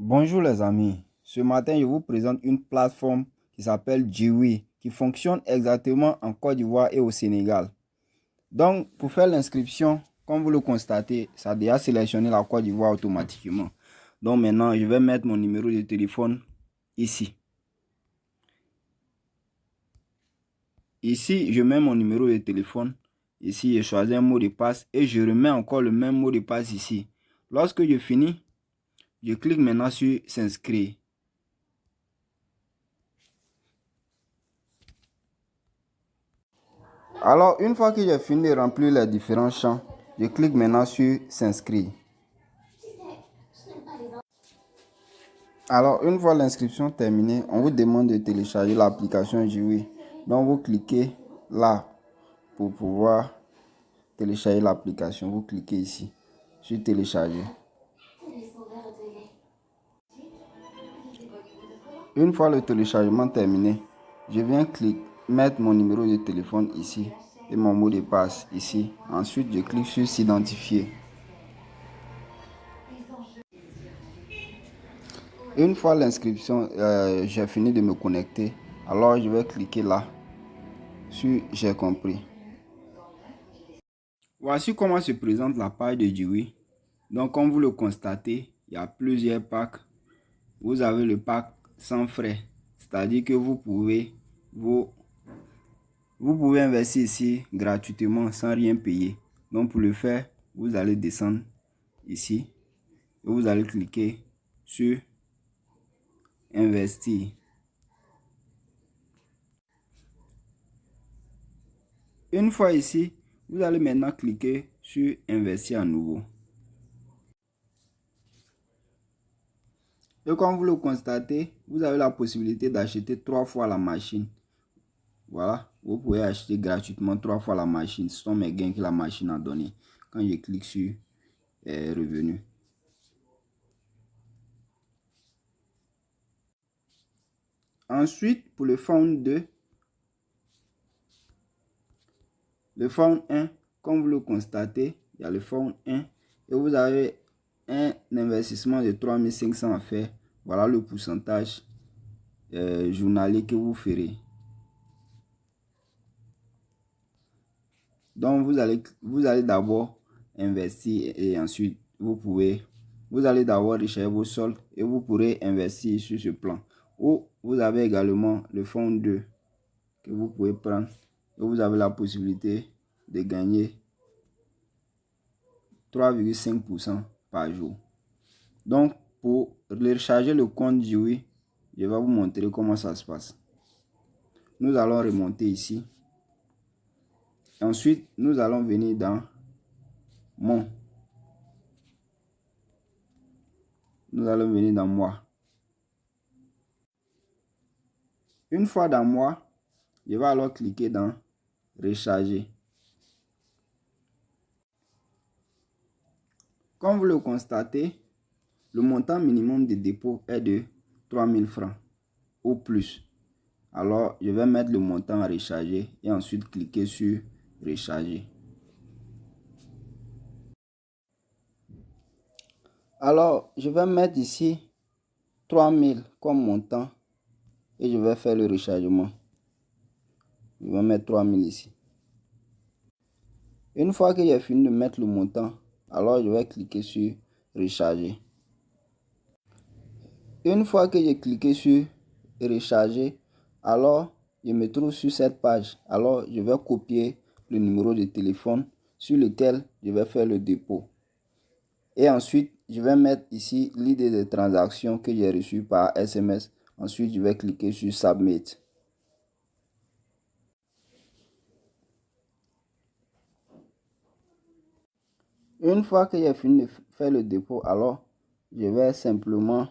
Bonjour les amis, ce matin je vous présente une plateforme qui s'appelle Jiwi qui fonctionne exactement en Côte d'Ivoire et au Sénégal. Donc pour faire l'inscription, comme vous le constatez, ça a déjà sélectionné la Côte d'Ivoire automatiquement. Donc maintenant je vais mettre mon numéro de téléphone ici. Ici je mets mon numéro de téléphone. Ici je choisis un mot de passe et je remets encore le même mot de passe ici. Lorsque je finis, je clique maintenant sur s'inscrire. Alors, une fois que j'ai fini de remplir les différents champs, je clique maintenant sur s'inscrire. Alors, une fois l'inscription terminée, on vous demande de télécharger l'application Jiwi. Donc, vous cliquez là pour pouvoir télécharger l'application. Vous cliquez ici sur télécharger. Une fois le téléchargement terminé, je viens mettre mon numéro de téléphone ici et mon mot de passe ici. Ensuite, je clique sur s'identifier. Une fois l'inscription, j'ai fini de me connecter. Alors, je vais cliquer là sur j'ai compris. Voici comment se présente la page de Jiwi. Donc, comme vous le constatez, il y a plusieurs packs. Vous avez le pack sans frais, c'est-à-dire que vous pouvez investir ici gratuitement sans rien payer. Donc, pour le faire, vous allez descendre ici et vous allez cliquer sur investir. Une fois ici, vous allez maintenant cliquer sur investir à nouveau. Et comme vous le constatez, vous avez la possibilité d'acheter 3 fois la machine. Voilà, vous pouvez acheter gratuitement 3 fois la machine. Ce sont mes gains que la machine a donné. Quand je clique sur revenus. Ensuite, pour le Found 2, le Found 1, comme vous le constatez, il y a le Found 1 et vous avez un investissement de 3500 à faire. Voilà le pourcentage journalier que vous ferez. Donc, vous allez d'abord investir et ensuite, vous allez d'abord recharger vos soldes et vous pourrez investir sur ce plan. Ou vous avez également le fonds 2 que vous pouvez prendre et vous avez la possibilité de gagner 3,5% par jour. Donc, pour recharger le compte Jiwi, je vais vous montrer comment ça se passe. Nous allons remonter ici. Ensuite, nous allons venir dans mon. Nous allons venir dans moi. Une fois dans moi, je vais alors cliquer dans recharger. Comme vous le constatez, le montant minimum de dépôt est de 3000 francs ou plus. Alors, je vais mettre le montant à recharger et ensuite cliquer sur recharger. Alors, je vais mettre ici 3000 comme montant et je vais faire le rechargement. Je vais mettre 3000 ici. Une fois que j'ai fini de mettre le montant, alors je vais cliquer sur recharger. Une fois que j'ai cliqué sur recharger, alors je me trouve sur cette page. Alors je vais copier le numéro de téléphone sur lequel je vais faire le dépôt. Et ensuite, je vais mettre ici l'idée de transaction que j'ai reçue par SMS. Ensuite, je vais cliquer sur Submit. Une fois que j'ai fini de faire le dépôt, alors je vais simplement...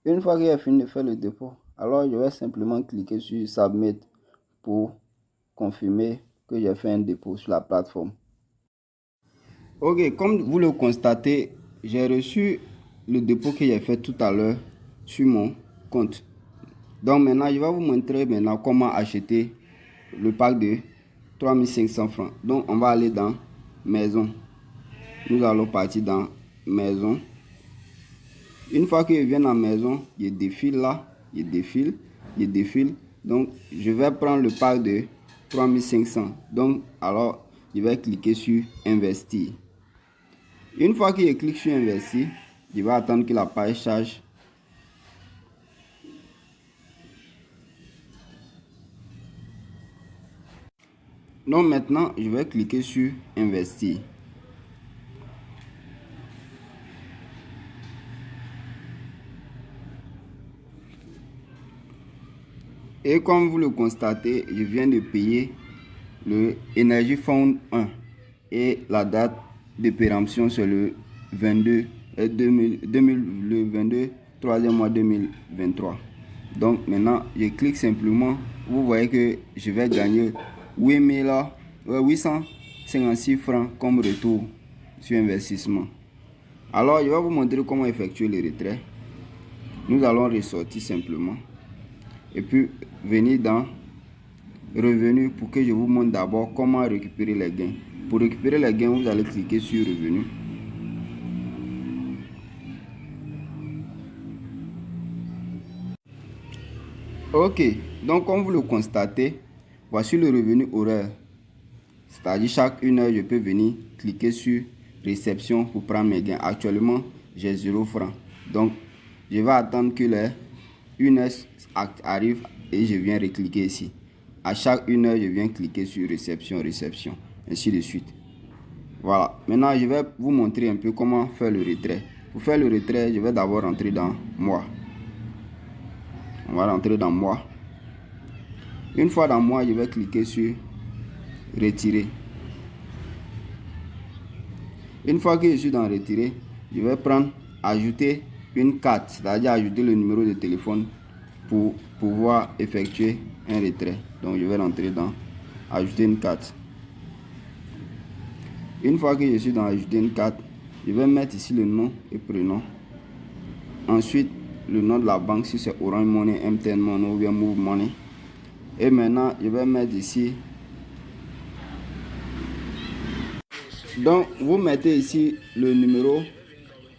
Une fois que j'ai fini de faire le dépôt, alors je vais simplement cliquer sur Submit pour confirmer que j'ai fait un dépôt sur la plateforme. Ok, comme vous le constatez, j'ai reçu le dépôt que j'ai fait tout à l'heure sur mon compte. Donc maintenant, je vais vous montrer maintenant comment acheter le pack de 3500 francs. Donc on va aller dans Maison. Nous allons partir dans maison. Une fois que je viens dans maison, je défile là, je défile. Donc, je vais prendre le pack de 3500. Donc, alors, je vais cliquer sur investir. Une fois que je clique sur investir, je vais attendre que la page charge. Donc, maintenant, je vais cliquer sur investir. Et comme vous le constatez, je viens de payer le Energy Fund 1 et la date de péremption c'est le 22 le 22 3e mois 2023. Donc maintenant je clique simplement, vous voyez que je vais gagner 856 francs comme retour sur investissement. Alors je vais vous montrer comment effectuer le retrait. Nous allons ressortir simplement et puis venir dans Revenu pour que je vous montre d'abord comment récupérer les gains. Pour récupérer les gains, vous allez cliquer sur Revenu. Ok, donc comme vous le constatez, voici le revenu horaire. C'est-à-dire chaque 1 heure, je peux venir cliquer sur réception pour prendre mes gains. Actuellement, j'ai 0 francs. Donc, je vais attendre que les 1 heure arrive et je viens recliquer ici. À chaque 1 heure, je viens cliquer sur réception, ainsi de suite. Voilà. Maintenant, je vais vous montrer un peu comment faire le retrait. Pour faire le retrait, je vais d'abord rentrer dans moi. On va rentrer dans moi. Une fois dans moi, je vais cliquer sur retirer. Une fois que je suis dans retirer, je vais prendre ajouter une carte, c'est-à-dire ajouter le numéro de téléphone pour pouvoir effectuer un retrait. Donc je vais rentrer dans ajouter une carte. Une fois que je suis dans ajouter une carte, je vais mettre ici le nom et prénom. Ensuite, le nom de la banque, si c'est Orange Money, MTN Money ou bien Move Money. Et maintenant, je vais mettre ici. Donc, vous mettez ici le numéro,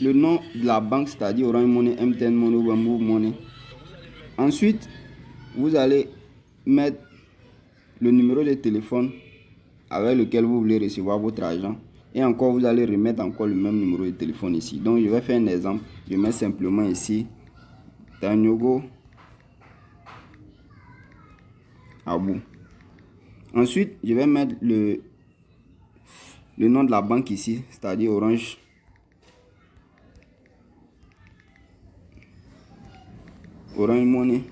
le nom de la banque, c'est-à-dire Orange Money, MTN Money ou bien Move Money. Ensuite, vous allez mettre le numéro de téléphone avec lequel vous voulez recevoir votre argent. Et encore, vous allez remettre encore le même numéro de téléphone ici. Donc, je vais faire un exemple. Je mets simplement ici Tanyogo Abou. Ensuite, je vais mettre le nom de la banque ici, c'est-à-dire Orange Money.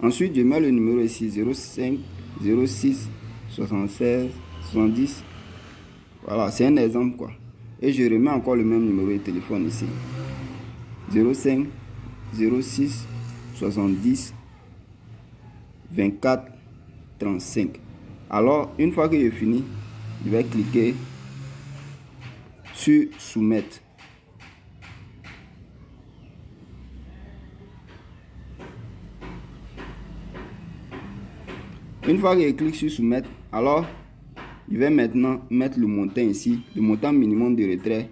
Ensuite, je mets le numéro ici 05 06 76 70. Voilà, c'est un exemple quoi. Et je remets encore le même numéro de téléphone ici. 05 06 70 24 35. Alors, une fois que j'ai fini, je vais cliquer sur soumettre. Une fois que je clique sur soumettre, alors je vais maintenant mettre le montant ici. Le montant minimum de retrait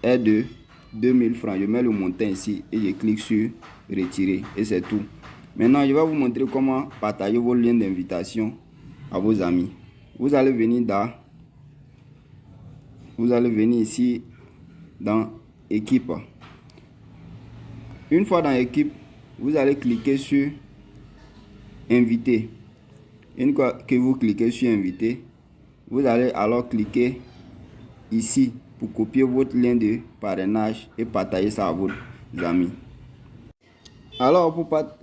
est de 2000 francs. Je mets le montant ici et je clique sur retirer et c'est tout. Maintenant, je vais vous montrer comment partager vos liens d'invitation à vos amis. Vous allez venir ici dans équipe. Une fois dans équipe, vous allez cliquer sur inviter. Une fois que vous cliquez sur inviter, vous allez alors cliquer ici pour copier votre lien de parrainage et partager ça à vos amis. Alors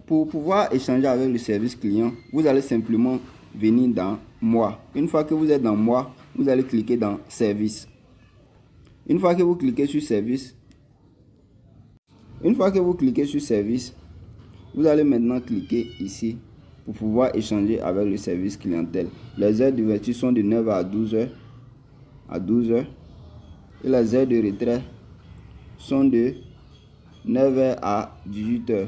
pour pouvoir échanger avec le service client, vous allez simplement venir dans moi. Une fois que vous êtes dans moi, vous allez cliquer dans service. Une fois que vous cliquez sur service, vous allez maintenant cliquer ici pour pouvoir échanger avec le service clientèle. Les heures d'ouverture sont de 9h à 12h. Et les heures de retrait sont de 9h à 18h.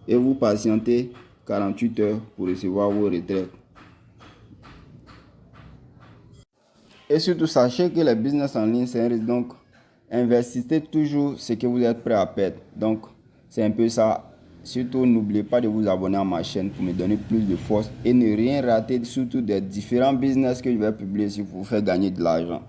Et vous patientez 48 heures pour recevoir vos retraits. Et surtout, sachez que les business en ligne, c'est un risque. Donc, investissez toujours ce que vous êtes prêt à perdre. Donc, c'est un peu ça. Surtout, n'oubliez pas de vous abonner à ma chaîne pour me donner plus de force et ne rien rater, surtout des différents business que je vais publier si vous faire gagner de l'argent.